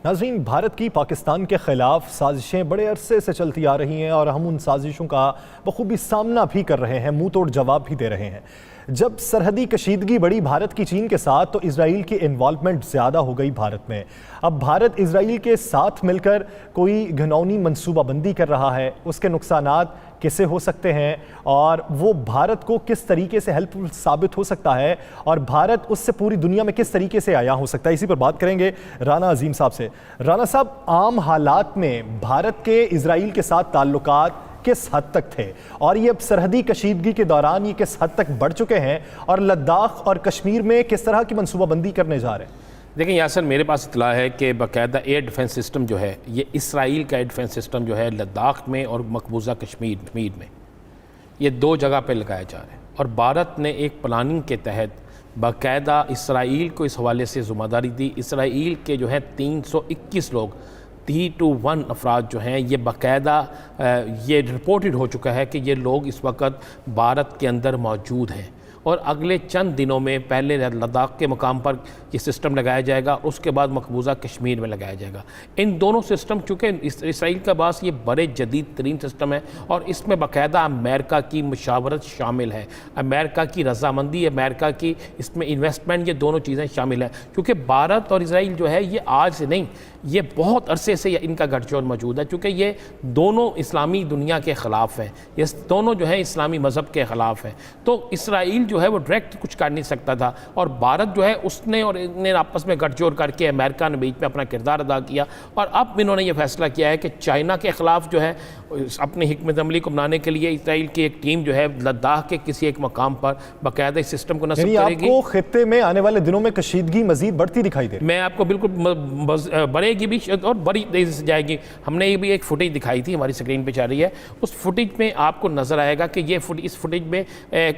ناظرین، بھارت کی پاکستان کے خلاف سازشیں بڑے عرصے سے چلتی آ رہی ہیں اور ہم ان سازشوں کا بخوبی سامنا بھی کر رہے ہیں، منہ توڑ جواب بھی دے رہے ہیں۔ جب سرحدی کشیدگی بڑھی بھارت کی چین کے ساتھ تو اسرائیل کی انوالومنٹ زیادہ ہو گئی بھارت میں۔ اب بھارت اسرائیل کے ساتھ مل کر کوئی گھناؤنی منصوبہ بندی کر رہا ہے، اس کے نقصانات کیسے ہو سکتے ہیں اور وہ بھارت کو کس طریقے سے ہیلپ فل ثابت ہو سکتا ہے اور بھارت اس سے پوری دنیا میں کس طریقے سے آیا ہو سکتا ہے، اسی پر بات کریں گے رانا عظیم صاحب سے۔ رانا صاحب، عام حالات میں بھارت کے اسرائیل کے ساتھ تعلقات کس حد تک تھے اور یہ اب سرحدی کشیدگی کے دوران یہ کس حد تک بڑھ چکے ہیں اور لداخ اور کشمیر میں کس طرح کی منصوبہ بندی کرنے جا رہے ہیں؟ دیکھیں یاسر، میرے پاس اطلاع ہے کہ باقاعدہ ایئر ڈیفنس سسٹم جو ہے، یہ اسرائیل کا ایئر ڈیفنس سسٹم جو ہے لداخ میں اور مقبوضہ کشمیر میں یہ دو جگہ پہ لگایا جا رہا ہے، اور بھارت نے ایک پلاننگ کے تحت باقاعدہ اسرائیل کو اس حوالے سے ذمہ داری دی۔ اسرائیل کے جو ہے 321 لوگ 321 افراد جو ہیں، یہ باقاعدہ یہ رپورٹڈ ہو چکا ہے کہ یہ لوگ اس وقت بھارت کے اندر موجود ہیں، اور اگلے چند دنوں میں پہلے لداخ کے مقام پر یہ سسٹم لگایا جائے گا، اس کے بعد مقبوضہ کشمیر میں لگایا جائے گا۔ ان دونوں سسٹم چونکہ اسرائیل کا پاس یہ بڑے جدید ترین سسٹم ہے، اور اس میں باقاعدہ امریکہ کی مشاورت شامل ہے، امریکہ کی رضامندی، امریکہ کی اس میں انویسٹمنٹ، یہ دونوں چیزیں شامل ہیں، کیونکہ بھارت اور اسرائیل جو ہے یہ آج سے نہیں، یہ بہت عرصے سے ان کا گٹھ جوڑ موجود ہے، چونکہ یہ دونوں اسلامی دنیا کے خلاف ہیں، یہ دونوں جو ہے اسلامی مذہب کے خلاف ہیں۔ تو اسرائیل جو ہے وہ ڈائریکٹ کچھ کر نہیں سکتا تھا، اور بھارت جو ہے اس نے اور نے آپس میں گٹھ جوڑ کر کے امریکہ نے بیچ میں اپنا کردار ادا کیا، اور اب انہوں نے یہ فیصلہ کیا ہے کہ چائنا کے خلاف جو ہے اپنی حکمت عملی کو بنانے کے لیے اسرائیل کی ایک ٹیم جو ہے لداخ کے کسی ایک مقام پر باقاعدہ اس سسٹم کو نصب کرے گی۔ آپ کو خطے میں آنے والے دنوں میں کشیدگی مزید بڑھتی دکھائی دے رہی ہے؟ میں آپ کو بالکل بڑھے گی بھی اور بڑی تیزی سے جائے گی۔ ہم نے یہ بھی ایک فوٹیج دکھائی تھی، ہماری سکرین پہ چل رہی ہے، اس فوٹیج میں آپ کو نظر آئے گا کہ اس فوٹیج میں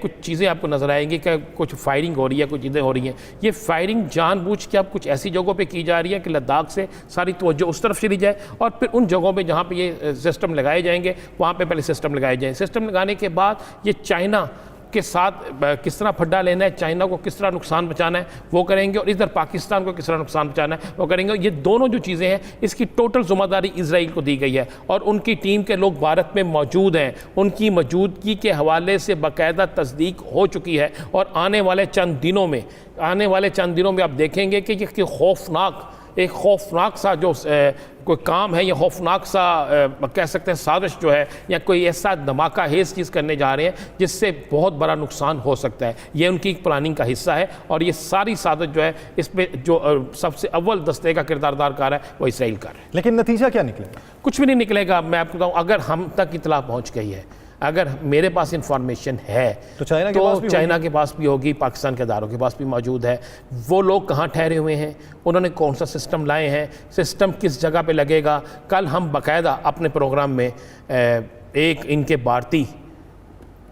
کچھ چیزیں آپ کو نظر آئیں گی کہ کچھ فائرنگ ہو رہی ہے، کچھ چیزیں ہو رہی ہیں۔ یہ فائرنگ جان بوجھ کے اب کچھ ایسی جگہوں پہ کی جا رہی ہے کہ لداخ سے ساری توجہ اس طرف چلی جائے، اور پھر ان جگہوں پہ جہاں پہ یہ سسٹم لگائے جائیں گے وہاں پہ پہلے سسٹم لگائے جائیں۔ سسٹم لگانے کے بعد یہ چائنا کے ساتھ کس طرح پھڈا لینا ہے، چائنا کو کس طرح نقصان پہنچانا ہے وہ کریں گے، اور ادھر پاکستان کو کس طرح نقصان پہنچانا ہے وہ کریں گے۔ یہ دونوں جو چیزیں ہیں اس کی ٹوٹل ذمہ داری اسرائیل کو دی گئی ہے، اور ان کی ٹیم کے لوگ بھارت میں موجود ہیں، ان کی موجودگی کے حوالے سے باقاعدہ تصدیق ہو چکی ہے، اور آنے والے چند دنوں میں آپ دیکھیں گے کہ یہ خوفناک سا جو کوئی کام ہے، یہ خوفناک سا کہہ سکتے ہیں سازش جو ہے، یا کوئی ایسا دھماکہ خیز چیز کرنے جا رہے ہیں جس سے بہت بڑا نقصان ہو سکتا ہے۔ یہ ان کی پلاننگ کا حصہ ہے، اور یہ ساری سازش جو ہے اس پہ جو سب سے اول دستے کا کردار ادا کر رہا ہے وہ اسرائیل کا ہے۔ لیکن نتیجہ کیا نکلے گا؟ کچھ بھی نہیں نکلے گا۔ میں آپ کو بتاؤں، اگر ہم تک اطلاع پہنچ گئی ہے، اگر میرے پاس انفارمیشن ہے تو چائنا کے پاس بھی ہوگی، پاکستان کے اداروں کے پاس بھی موجود ہے۔ وہ لوگ کہاں ٹھہرے ہوئے ہیں، انہوں نے کون سا سسٹم لائے ہیں، سسٹم کس جگہ پہ لگے گا۔ کل ہم باقاعدہ اپنے پروگرام میں ایک ان کے بھارتی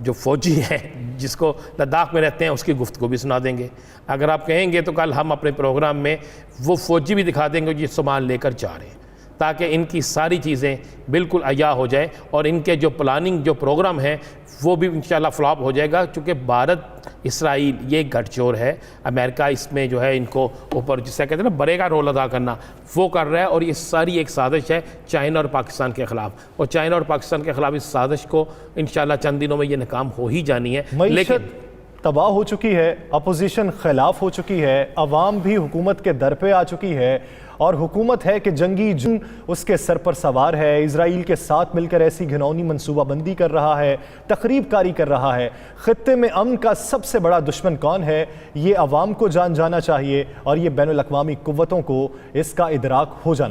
جو فوجی ہے جس کو لداخ میں رہتے ہیں اس کی گفتگو بھی سنا دیں گے۔ اگر آپ کہیں گے تو کل ہم اپنے پروگرام میں وہ فوجی بھی دکھا دیں گے جو سامان لے کر جا رہے ہیں، تاکہ ان کی ساری چیزیں بالکل عیاں ہو جائیں، اور ان کے جو پلاننگ جو پروگرام ہیں وہ بھی انشاءاللہ فلاپ ہو جائے گا، چونکہ بھارت اسرائیل یہ گٹھ جوڑ ہے، امریکہ اس میں جو ہے ان کو اوپر جس سے کہتے ہیں نا بڑے کا رول ادا کرنا وہ کر رہا ہے، اور یہ ساری ایک سازش ہے چائنا اور پاکستان کے خلاف، اور چائنا اور پاکستان کے خلاف اس سازش کو انشاءاللہ چند دنوں میں یہ ناکام ہو ہی جانی ہے۔ لیکن تباہ ہو چکی ہے، اپوزیشن خلاف ہو چکی ہے، عوام بھی حکومت کے در پہ آ چکی ہے، اور حکومت ہے کہ جنگی جن اس کے سر پر سوار ہے، اسرائیل کے ساتھ مل کر ایسی گھناؤنی منصوبہ بندی کر رہا ہے، تخریب کاری کر رہا ہے۔ خطے میں امن کا سب سے بڑا دشمن کون ہے، یہ عوام کو جانا چاہیے، اور یہ بین الاقوامی قوتوں کو اس کا ادراک ہو جانا